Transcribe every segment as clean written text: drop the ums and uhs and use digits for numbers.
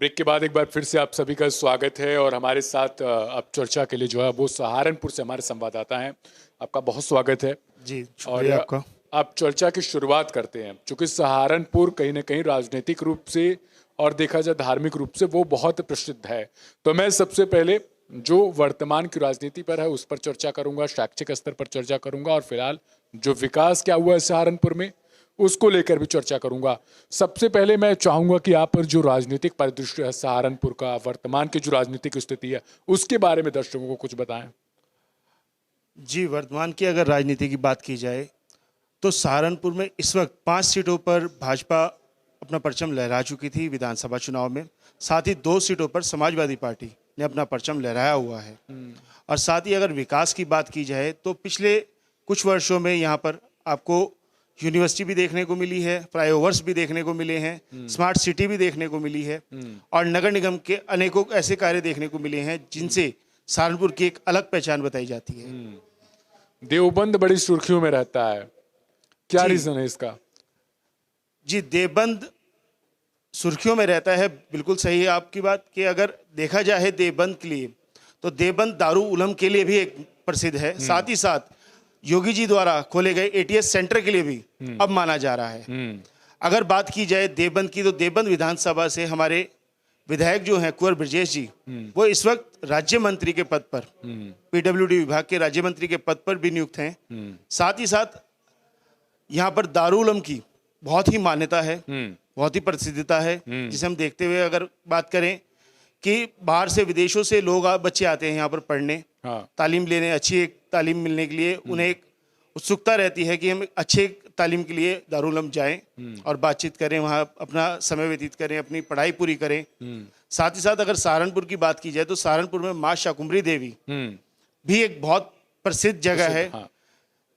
Break के बाद एक बार फिर से आप सभी का स्वागत है और हमारे साथ अब चर्चा के लिए जो है वो सहारनपुर से हमारे संवाददाता हैं। आपका बहुत स्वागत है। जी, और शुक्रिया आपका। आप चर्चा की शुरुआत करते हैं, क्योंकि सहारनपुर कहीं ना कहीं राजनीतिक रूप से और देखा जाए धार्मिक रूप से वो बहुत प्रसिद्ध है। तो मैं सबसे पहले जो वर्तमान की राजनीति पर है उस पर चर्चा करूंगा, शैक्षिक स्तर पर चर्चा करूंगा और फिलहाल जो विकास क्या हुआ है सहारनपुर में उसको लेकर भी चर्चा करूंगा। सबसे पहले मैं चाहूंगा कि आप पर जो राजनीतिक परिदृश्य है सहारनपुर का, वर्तमान की जो राजनीतिक स्थिति है उसके बारे में दर्शकों को कुछ बताएं। जी, वर्तमान की अगर राजनीति की बात की जाए तो सहारनपुर में इस वक्त 5 सीटों पर भाजपा अपना परचम लहरा चुकी थी विधानसभा चुनाव में। साथ ही 2 सीटों पर समाजवादी पार्टी ने अपना परचम लहराया हुआ है। और साथ ही अगर विकास की बात की जाए तो पिछले कुछ वर्षों में यहाँ पर आपको यूनिवर्सिटी भी देखने को मिली है, फ्लाईओवर्स भी देखने को मिले हैं, स्मार्ट सिटी भी देखने को मिली है और नगर निगम के अनेकों ऐसे कार्य देखने को मिले हैं जिनसे सहारनपुर की एक अलग पहचान बताई जाती है। देवबंद बड़ी सुर्खियों में रहता है, क्या जी। रीजन है इसका? जी, देवबंद सुर्खियों में रहता है, बिल्कुल सही है आपकी बात कि अगर देखा जाए देवबंद के लिए तो देवबंद दारू उलम के लिए भी एक प्रसिद्ध है। साथ ही साथ योगी जी द्वारा खोले गए एटीएस सेंटर के लिए भी अब माना जा रहा है। अगर बात की जाए देवबंद की तो देवबंद विधानसभा से हमारे विधायक जो हैं कुंवर ब्रजेश जी, वो इस वक्त राज्य मंत्री के पद पर, पीडब्ल्यूडी विभाग के राज्य मंत्री के पद पर भी नियुक्त हैं। साथ ही साथ यहाँ पर दारूलम की बहुत ही मान्यता है, बहुत ही प्रसिद्धता है, जिसे हम देखते हुए अगर बात करें कि बाहर से विदेशों से लोग बच्चे आते हैं यहाँ पर पढ़ने, तालीम लेने, अच्छी एक तालीम मिलने के लिए उन्हें एक उत्सुकता रहती है कि हम अच्छे तालीम के लिए दारूलम जाएं और बातचीत करें, वहाँ अपना समय व्यतीत करें, अपनी पढ़ाई पूरी करें। साथ ही साथ अगर सहारनपुर की बात की जाए तो सहारनपुर में माँ शाकुंभरी देवी भी एक बहुत प्रसिद्ध जगह है,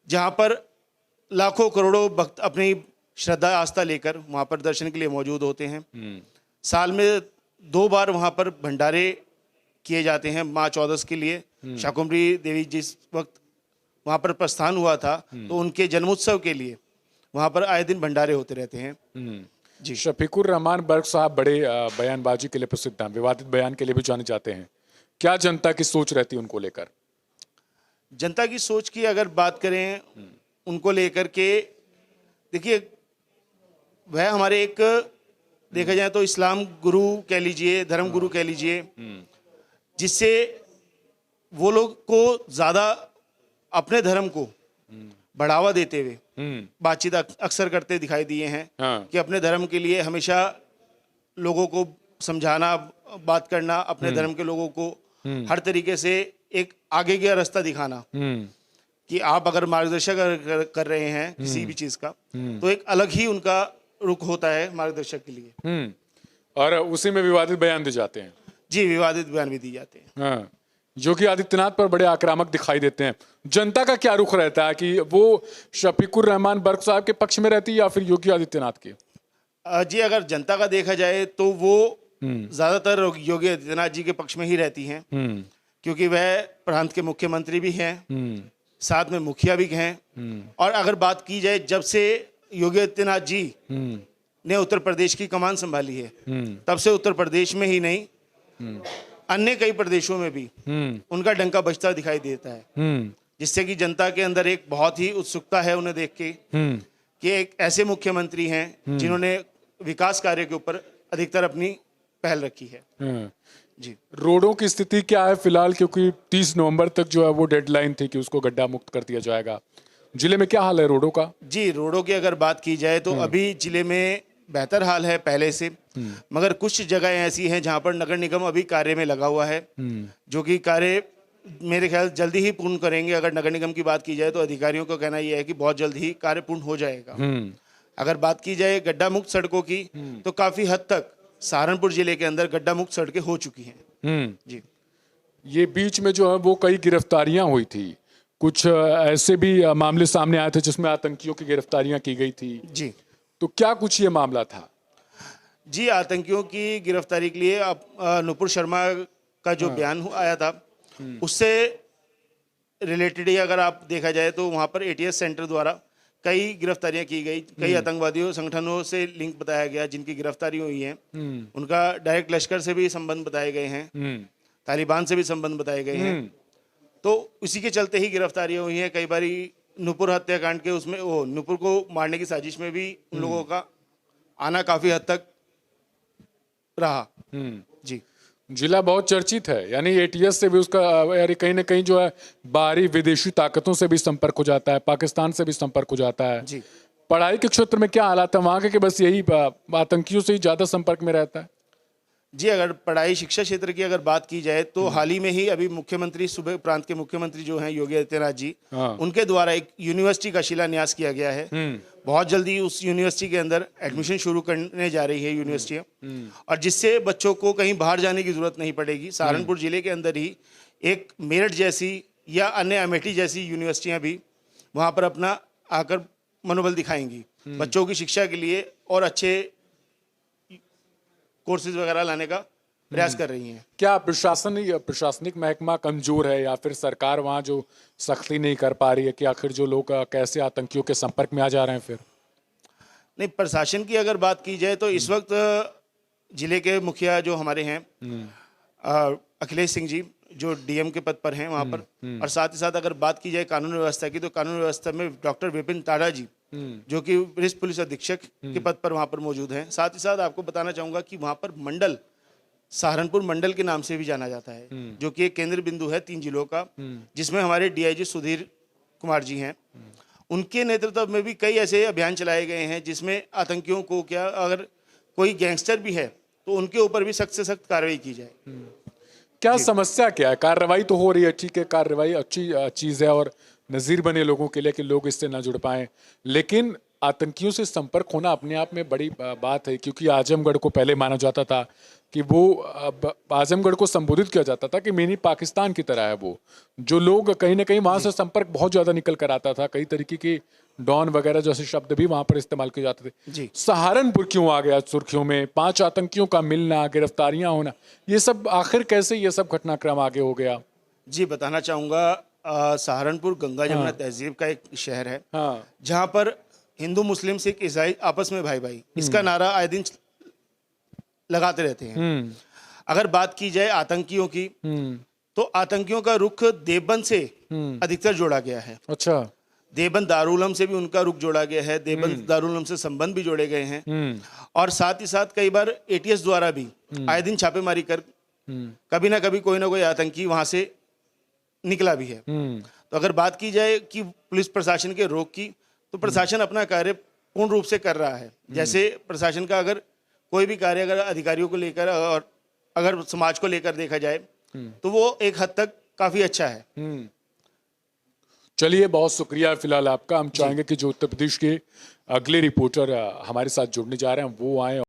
जहाँ पर लाखों करोड़ों भक्त अपनी श्रद्धा आस्था लेकर वहाँ पर दर्शन के लिए मौजूद होते हैं। साल में 2 बार वहाँ पर भंडारे किए जाते हैं माँ चौदस के लिए। शाकुंभरी देवी जिस वक्त वहाँ पर प्रस्थान हुआ था तो उनके जन्मोत्सव के लिए वहाँ पर आए दिन भंडारे होते रहते हैं। जी, शफीकुर रहमान बर्क साहब बड़े बयानबाजी के लिए प्रसिद्ध हैं, विवादित बयान के लिए भी जाने जाते हैं। क्या जनता की सोच रहती है उनको लेकर? जनता की सोच की अगर बात करें उनको लेकर के, देखिए वह हमारे एक देखा जाए तो इस्लाम गुरु कह लीजिए, धर्म गुरु कह लीजिए, जिससे वो लोग को ज़्यादा अपने धर्म को बढ़ावा देते हुए बातचीत अक्सर करते दिखाई दिए हैं। कि अपने धर्म के लिए हमेशा लोगों को समझाना, बात करना, अपने धर्म के लोगों को हर तरीके से एक आगे का रास्ता दिखाना कि आप अगर मार्गदर्शक कर रहे हैं किसी भी चीज़ का तो एक अलग ही उनका रुख होता है मार्गदर्शक के लिए। और उसी में विवादित बयान दिए जाते हैं। जी, विवादित बयान भी दिए जाते हैं। योगी आदित्यनाथ पर बड़े आक्रामक दिखाई देते हैं। जनता का क्या रुख रहता है कि वो शफीकुर रहमान बर्क साहब के पक्ष में रहती है या फिर योगी आदित्यनाथ के? जी, अगर जनता का देखा जाए तो वो ज्यादातर योगी आदित्यनाथ जी के पक्ष में ही रहती हैं, क्योंकि वह प्रांत के मुख्यमंत्री भी हैं, साथ में मुखिया भी हैं। और अगर बात की जाए जब से योगी आदित्यनाथ जी ने उत्तर प्रदेश की कमान संभाली है तब से उत्तर प्रदेश में ही नहीं अन्य कई प्रदेशों में भी उनका डंका बजता दिखाई देता है, जिससे कि जनता के अंदर एक बहुत ही उत्सुकता है उन्हें देख के कि एक ऐसे मुख्यमंत्री हैं जिन्होंने विकास कार्य के ऊपर अधिकतर अपनी पहल रखी है। जी, रोडों की स्थिति क्या है फिलहाल, क्योंकि 30 नवंबर तक जो है वो डेडलाइन थी कि उसको गड्ढा मुक्त कर दिया जाएगा। जिले में क्या हाल है रोडों का? जी, रोडों की अगर बात की जाए तो अभी जिले में बेहतर हाल है पहले से, मगर कुछ जगह ऐसी हैं जहां पर नगर निगम अभी कार्य में लगा हुआ है, जो कि कार्य मेरे ख्याल जल्दी ही पूर्ण करेंगे। अगर नगर निगम की बात की जाए तो अधिकारियों का कहना यह है कि बहुत जल्द ही कार्य पूर्ण हो जाएगा। अगर बात की जाए गड्ढा मुक्त सड़कों की तो काफी हद तक सहारनपुर जिले के अंदर गड्ढा मुक्त सड़कें हो चुकी हैं। जी, ये बीच में जो है वो कई गिरफ्तारियां हुई थी, कुछ ऐसे भी मामले सामने आए थे जिसमें आतंकियों की गिरफ्तारियां की गई थी। जी, तो क्या कुछ ये मामला था? जी, आतंकियों की गिरफ्तारी के लिए नुपुर शर्मा का जो बयान आया था उससे रिलेटेड ही अगर आप देखा जाए तो वहाँ पर एटीएस सेंटर द्वारा कई गिरफ्तारियां की गई, कई आतंकवादियों संगठनों से लिंक बताया गया जिनकी गिरफ्तारी हुई है। उनका डायरेक्ट लश्कर से भी संबंध बताए गए हैं, तालिबान से भी संबंध बताए गए हैं। तो उसी के चलते ही गिरफ्तारियां हुई हैं। कई बारी नूपुर हत्याकांड के उसमें वो नूपुर को मारने की साजिश में भी उन लोगों का आना काफी हद तक रहा। जी जिला बहुत चर्चित है, यानी एटीएस से भी उसका यानी कहीं ना कहीं जो है बाहरी विदेशी ताकतों से भी संपर्क हो जाता है, पाकिस्तान से भी संपर्क हो जाता है। जी पढ़ाई के क्षेत्र में क्या हालात है वहां के कि बस यही आतंकियों से ही ज्यादा संपर्क में रहता है? जी, अगर पढ़ाई शिक्षा क्षेत्र की अगर बात की जाए तो हाल ही में ही अभी मुख्यमंत्री सूबे प्रांत के मुख्यमंत्री जो हैं योगी आदित्यनाथ जी, उनके द्वारा एक यूनिवर्सिटी का शिलान्यास किया गया है। बहुत जल्दी उस यूनिवर्सिटी के अंदर एडमिशन शुरू करने जा रही है यूनिवर्सिटियाँ, और जिससे बच्चों को कहीं बाहर जाने की जरूरत नहीं पड़ेगी। सहारनपुर जिले के अंदर ही एक मेरठ जैसी या अन्य अमेठी जैसी यूनिवर्सिटियाँ भी वहाँ पर अपना आकर मनोबल दिखाएंगी बच्चों की शिक्षा के लिए, और अच्छे कोर्सेज वगैरह लाने का प्रयास कर रही हैं। क्या प्रशासनिक महकमा कमजोर है, या फिर सरकार वहाँ जो सख्ती नहीं कर पा रही है कि आखिर जो लोग कैसे आतंकियों के संपर्क में आ जा रहे हैं? फिर नहीं, प्रशासन की अगर बात की जाए तो इस वक्त जिले के मुखिया जो हमारे हैं अखिलेश सिंह जी, जो डीएम के पद पर हैं वहाँ पर, और साथ ही साथ अगर बात की जाए कानून व्यवस्था की तो कानून व्यवस्था में डॉक्टर विपिन ताड़ा जी जो कि वरिष्ठ पुलिस अधीक्षक के पद पर वहाँ पर मौजूद हैं। साथ ही साथ आपको बताना चाहूँगा कि वहाँ पर मंडल सहारनपुर मंडल के नाम से भी जाना जाता है, जो कि एक केंद्र बिंदु है 3 जिलों का, जिसमें हमारे डीआईजी सुधीर कुमार जी हैं। उनके नेतृत्व में भी कई ऐसे अभियान चलाए गए हैं जिसमें आतंकियों को क्या, अगर कोई गैंगस्टर भी है तो उनके ऊपर भी सख्त से सख्त कार्रवाई की जाए। क्या समस्या क्या है? कार्रवाई तो हो रही है, ठीक है, कार्रवाई अच्छी चीज है और नजीर बने लोगों के लिए कि लोग इससे न जुड़ पाएं, लेकिन आतंकियों से संपर्क होना अपने आप में बड़ी बात है, क्योंकि आजमगढ़ को पहले माना जाता था कि वो आजमगढ़ को संबोधित किया जाता था कि मिनी पाकिस्तान की तरह है वो, जो लोग कहीं ना कहीं वहां से संपर्क बहुत ज्यादा निकल कर आता था। कई तरीके की डॉन वगैरह जैसे शब्द भी वहां पर इस्तेमाल किए जाते थे। जी सहारनपुर क्यों आ गया सुर्खियों में? 5 आतंकियों का मिलना, गिरफ्तारियां होना, ये सब आखिर कैसे ये सब घटनाक्रम आगे हो गया? जी, बताना चाहूँगा, सहारनपुर गंगा जमुना तहजीब का एक शहर है, जहाँ पर हिंदू मुस्लिम सिख ईसाई आपस में भाई भाई इसका नारा आए दिन लगाते रहते हैं। अगर बात की जाए आतंकियों की तो आतंकियों का रुख देवबंद से अधिकतर जोड़ा गया है। अच्छा, देवबंद दारुल उलूम से भी उनका रुख जोड़ा गया है, देवबंद दारुल उलूम से संबंध भी जोड़े गए हैं, और साथ ही साथ कई बार एटीएस द्वारा भी आए दिन छापेमारी कर कभी ना कभी कोई ना कोई आतंकी वहां से निकला भी है। तो अगर बात की जाए कि पुलिस प्रशासन के रोक की, तो प्रशासन अपना कार्य पूर्ण रूप से कर रहा है। जैसे प्रशासन का अगर कोई भी कार्य अगर अधिकारियों को लेकर और अगर समाज को लेकर देखा जाए तो वो एक हद तक काफी अच्छा है। चलिए, बहुत शुक्रिया फिलहाल आपका। हम चाहेंगे कि जो उत्तर प्रदेश के अगले रिपोर्टर हमारे साथ जुड़ने जा रहे हैं वो आए